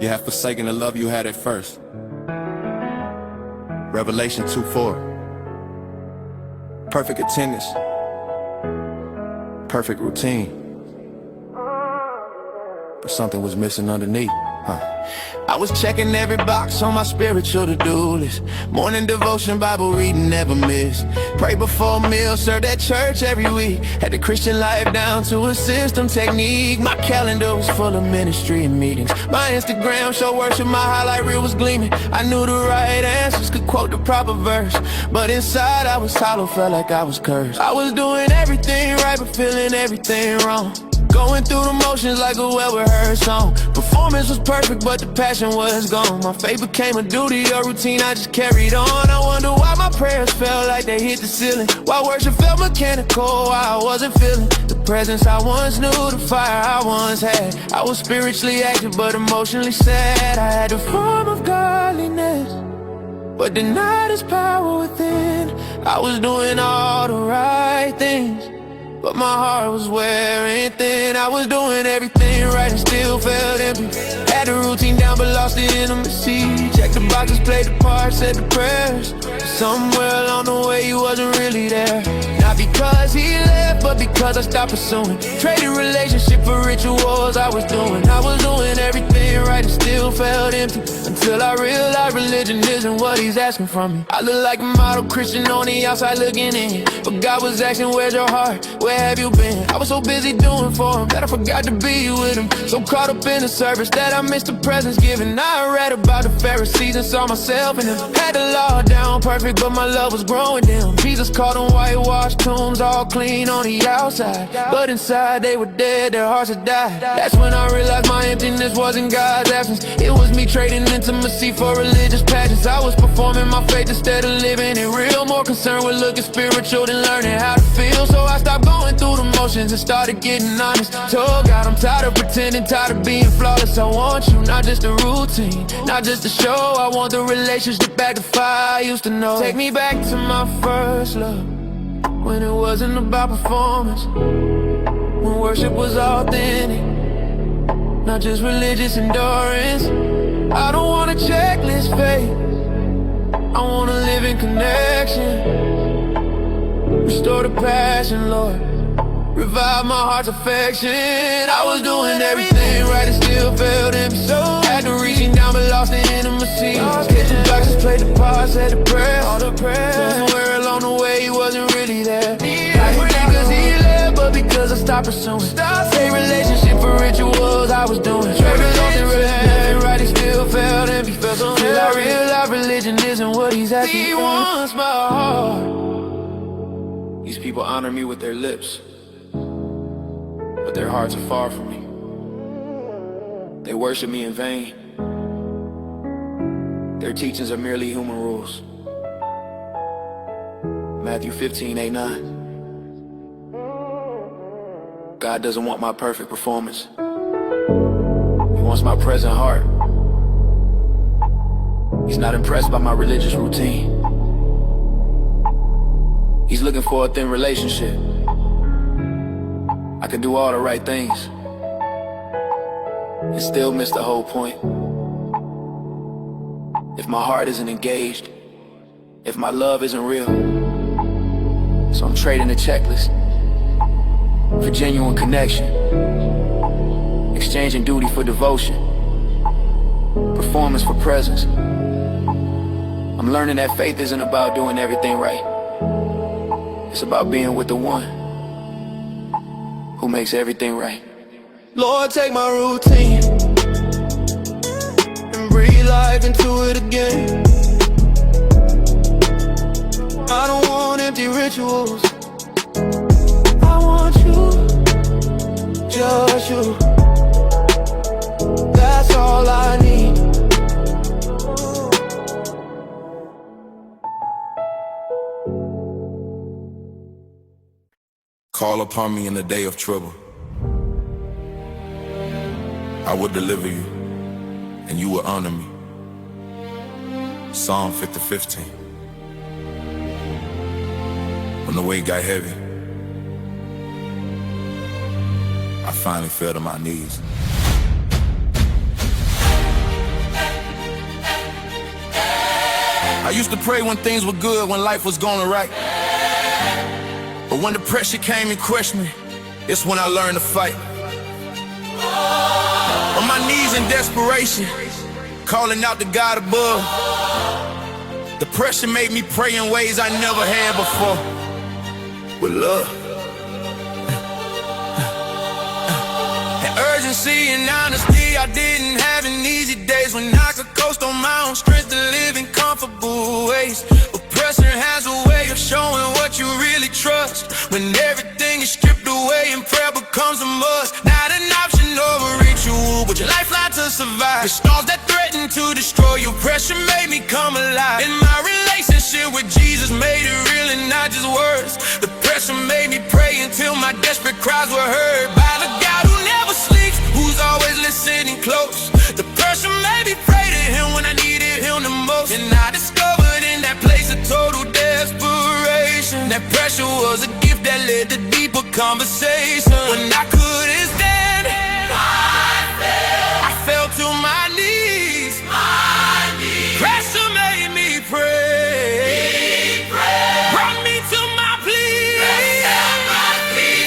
You have forsaken the love you had at first. Revelation 2:4. Perfect attendance, perfect routine, but something was missing underneath. I was checking every box on my spiritual to-do list. Morning devotion, Bible reading, never miss. Pray before meals, served at church every week. Had the Christian life down to a system technique. My calendar was full of ministry and meetings. My Instagram show worship, my highlight reel was gleaming. I knew the right answers, could quote the proper verse, but inside I was hollow, felt like I was cursed. I was doing everything right, but feeling everything wrong. Going through the motions like a well-rehearsed song. Performance was perfect, but the passion was gone. My faith became a duty, a routine I just carried on. I wonder why my prayers felt like they hit the ceiling, why worship felt mechanical, why I wasn't feeling the presence I once knew, the fire I once had. I was spiritually active, but emotionally sad. I had the form of godliness, but denied its power within. I was doing all the right things, but my heart was wearing thin. I was doing everything right and still felt empty. Had the routine down but lost the intimacy. Checked the boxes, played the part, said the prayers. Somewhere along the way he wasn't really there. Not because he left, but because I stopped pursuing. Traded relationship for rituals I was doing. I was doing everything right and still felt empty, until I realized religion isn't what he's asking from me. I look like a model Christian on the outside looking in, but God was asking, where's your heart? Where have you been? I was so busy doing for him that I forgot to be with him. So caught up in the service that I missed the presence given. I read about the Pharisees and saw myself in them. Had the law down perfect, but my love was growing dim. Jesus called them whitewashed tombs, all clean on the outside, but inside they were dead, their hearts had died. That's when I realized my emptiness wasn't God's absence. It was me trading intimacy for religious passions. I was performing my faith instead of living it real. More concerned with looking spiritual than learning how to feel. So I stopped going through the motions and started getting honest. Told God I'm tired of pretending, tired of being flawless. I want you, not just a routine, not just a show. I want the relationship back to fire I used to know. Take me back to my first love, when it wasn't about performance, when worship was authentic, not just religious endurance. I don't want a checklist faith, I want to live in connection. Restore the passion, Lord, revive my heart's affection. I was doing everything right and still felt empty. So had to reaching down but lost the intimacy. Hit the boxes, played the part, said the prayer, all the prayers. Somewhere along the way he wasn't really there. Not because he left, but because I stopped pursuing. Same relationship for rituals I was doing. Everything right and still felt empty. Till I realized religion isn't what he's asking for. He wants my heart. These people honor me with their lips, but their hearts are far from me. They worship me in vain. Their teachings are merely human rules. Matthew 15:8-9. God doesn't want my perfect performance. He wants my present heart. He's not impressed by my religious routine. He's looking for a thin relationship. I could do all the right things and still miss the whole point. If my heart isn't engaged, if my love isn't real. So I'm trading the checklist for genuine connection, exchanging duty for devotion, performance for presence. I'm learning that faith isn't about doing everything right. It's about being with the one who makes everything right. Lord, take my routine and breathe life into it again. I don't want empty rituals, I want you, just you. That's all I need. Call upon me in the day of trouble. I will deliver you, and you will honor me. Psalm 50:15. When the weight got heavy, I finally fell to my knees. used to pray when things were good, when life was going right. But when the pressure came and crushed me, it's when I learned to fight. On my knees in desperation, calling out to God above. The pressure made me pray in ways I never had before. With love and urgency and honesty, I didn't have an easy days when I could coast on my own strength to live in comfortable ways. But pressure has a way of showing what you really trust. When everything is stripped away and prayer becomes a must. Not an option or a ritual, but your lifeline to survive. The storms that threaten to destroy you, pressure made me come alive. And my relationship with Jesus made it real and not just words. The pressure made me pray until my desperate cries were heard by the God who never sleeps, who's always listening close. The pressure made me pray to him when I needed him the most. And I discovered in that place of total desperation that pressure was a gift that led to deeper conversation. When I couldn't stand it, I fell to my knees. Pressure made me pray. Brought me to my pleas.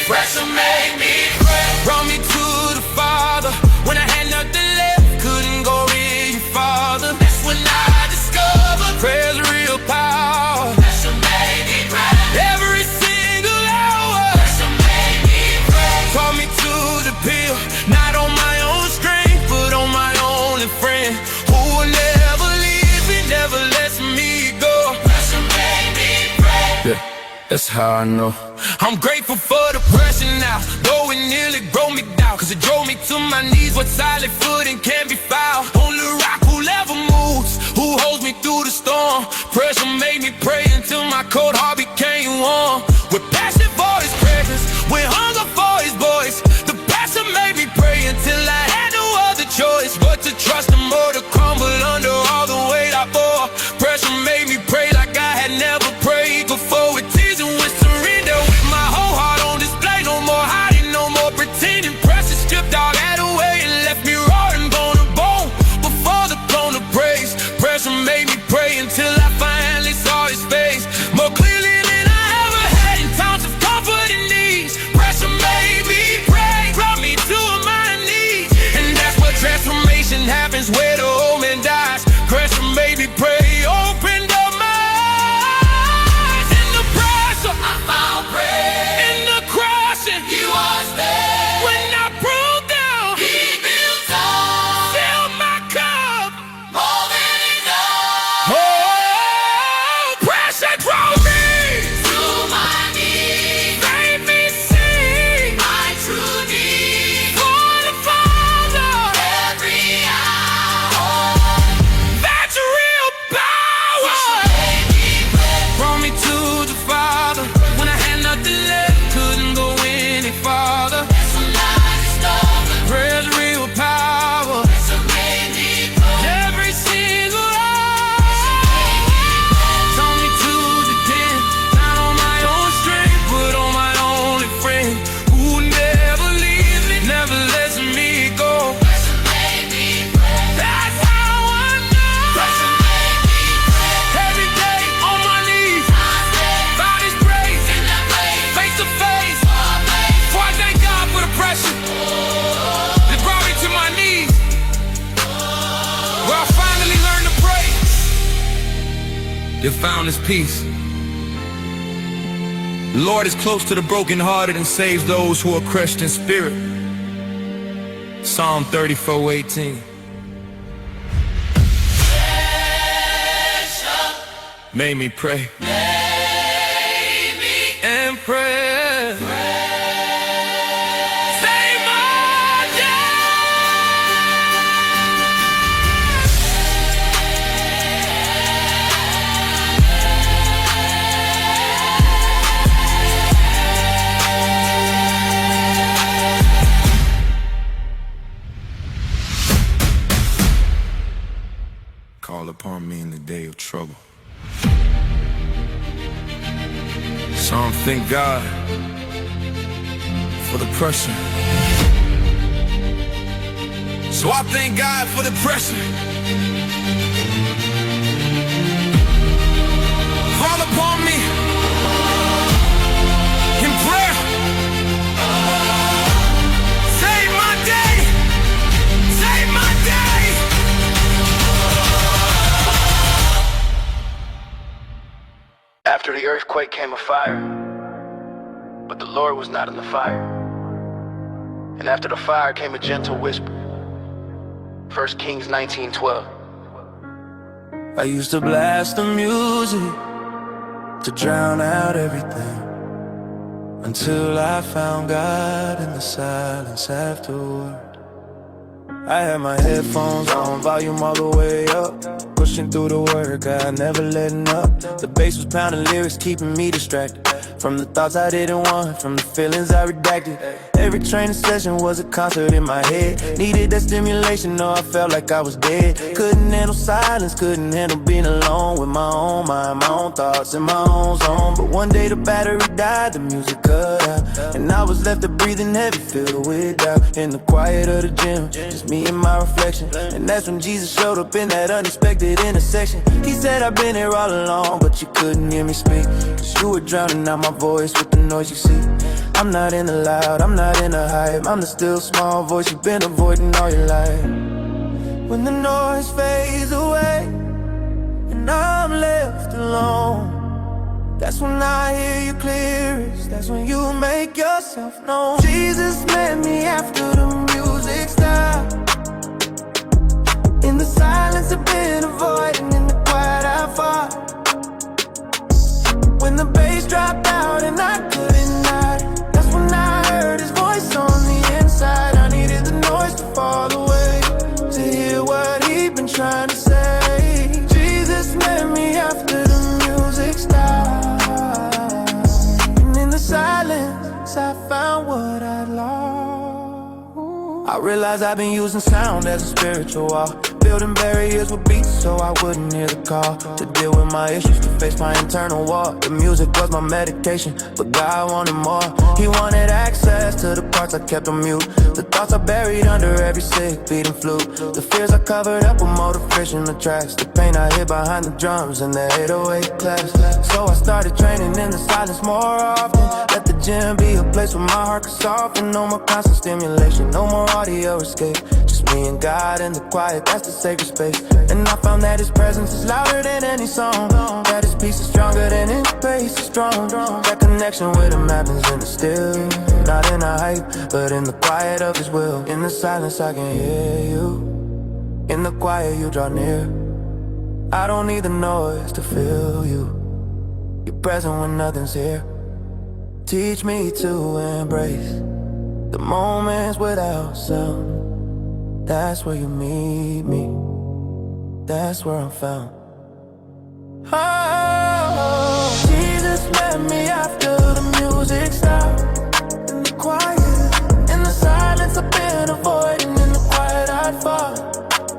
Pressure made me pray. Brought me to the Father when I had nothing left. Couldn't go any farther. That's when I discovered prayer's real power. Pressure made me pray. Every single hour. Pressure made me pray. Taught me to depend not on my own strength, but on my only friend who will never leave me, never lets me go. Pressure made me pray. Yeah, that's how I know. I'm grateful for the pressure now, though it nearly broke me down, cause it drove me to my knees, but solid footing can't be found. Only rock who ever moves, who holds me through the storm. Pressure made me pray until my cold heart became warm. With passion for his presence, with hunger for his voice. The pressure made me pray until I had no other choice but to trust him more, to crumble under all the weight I bore. Pressure made me pray like I had never prayed before, with tears and with surrender, with my whole heart on display. No more hiding, no more pretending. Pressure stripped all that away and left me raw and bone to bone before the throne of praise. Pressure made me pray until I finally saw his face more clearly than I ever had in times of comfort and ease. Pressure made me pray, brought me to my knees, and that's what transformation happens where the old man dies. Pressure made me pray, opened up my eyes. In the pressure, I found prayer. In the crushing, he was there. When I broke down, he built up. Filled my cup, more than enough. Oh, pressure drove me to my knees, made me see my true need for the Father every hour. That's real power. Made me pray. Brought me to the Father when I had nothing left, couldn't go any farther. That's when I discovered prayer's real power. Pressure made me pray. Every single hour. Taught me to depend not on my own strength, but on my only friend who will never leave me, never lets me go. Pressure made me pray. That's how I know. Pressure made me pray. Every day on my knees, found his grace in that place, face to face. So I thank God for the pressure that brought me to my knees, where I finally learned to pray, then found his peace. The Lord is close to the brokenhearted and saves those who are crushed in spirit. Psalm 34:18. Made me pray. Made me and pray. Save my day. Call upon me in the day of trouble. Some thank God for the pressure. So I thank God for the pressure. upon me in prayer. Save my day. Save my day. After the earthquake came a fire, but the Lord was not in the fire. And after the fire came a gentle whisper. 1 Kings 19:12. I used to blast the music to drown out everything, until I found God in the silence afterward. I had my headphones on, volume all the way up, pushing through the work, I never letting up. The bass was pounding lyrics, keeping me distracted from the thoughts I didn't want, from the feelings I redacted. Every training session was a concert in my head. Needed that stimulation, no, I felt like I was dead. Couldn't handle silence, couldn't handle being alone with my own mind, my own thoughts in my own zone. But one day the battery died, the music cut out, and I was left to breathing heavy, filled with doubt. In the quiet of the gym, just me and my reflection. And that's when Jesus showed up in that unexpected intersection. He said, I've been here all along, but you couldn't hear me speak, 'cause you were drowning out my voice with the noise you see. I'm not in the loud, I'm not in the hype, I'm the still small voice you've been avoiding all your life. When the noise fades away and I'm left alone, that's when I hear you clearest, that's when you make yourself known. Jesus met me after the music stopped. In the silence I've been avoiding, in the quiet I fought. When the bass dropped out and I couldn't hide, that's when I heard his voice on the inside. I needed the noise to fall away, to hear what he'd been trying to say. Jesus met me after the music stopped, and in the silence I found what I'd lost. I realized I've been using sound as a spiritual wall, building barriers with beats so I wouldn't hear the call, to deal with my issues, to face my internal war. The music was my medication, but God wanted more. He wanted access to the parts I kept on mute, the thoughts I buried under every sick beating flute, the fears I covered up with motivation, the tracks, the pain I hid behind the drums and the 808 claps. So I started training in the silence more often. Let the gym be a place where my heart could soften. No more constant stimulation, no more audio escape, just me and God in the quiet, that's the sacred space. And I found that his presence is louder than any song, that his peace is stronger than his grace is strong. That connection with him happens in the still, not in the hype, but in the quiet of his will. In the silence I can hear you, in the quiet you draw near. I don't need the noise to feel you, you're present when nothing's here. Teach me to embrace the moments without sound, that's where you meet me, that's where I'm found. Oh, Jesus met me after the music stopped. In the quiet, in the silence I've been avoiding, in the quiet I'd fought.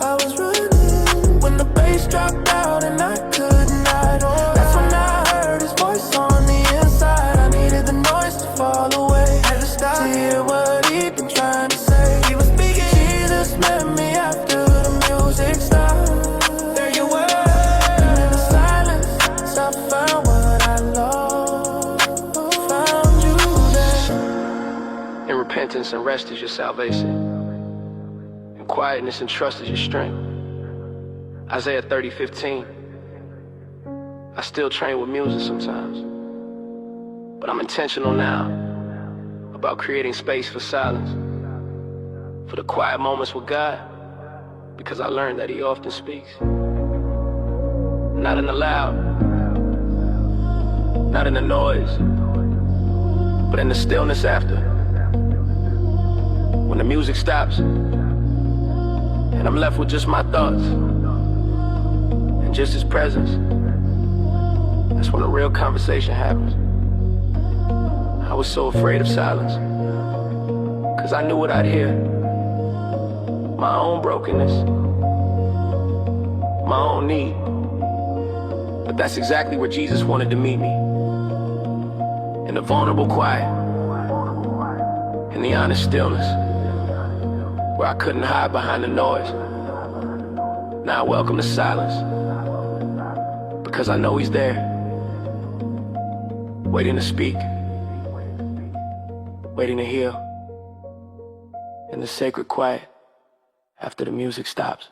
I was running when the bass dropped out and I couldn't hide. That's when I heard his voice on the inside. I needed the noise to fall away, had to stop to hear what he'd been trying to say. He was speaking. Jesus met me after the music stopped. There you were, and in the silence I found what I lost. Found you there. In repentance and rest is your salvation, in quietness and trust is your strength. Isaiah 30:15. I still train with music sometimes, but I'm intentional now about creating space for silence, for the quiet moments with God, because I learned that he often speaks. Not in the loud, not in the noise, but in the stillness after. When the music stops and I'm left with just my thoughts and just his presence, that's when a real conversation happens. I was so afraid of silence, 'cause I knew what I'd hear. My own brokenness, my own need. But that's exactly where Jesus wanted to meet me. In the vulnerable quiet, in the honest stillness, where I couldn't hide behind the noise. Now I welcome the silence, because I know he's there. waiting to speak, waiting to heal, in the sacred quiet after the music stops.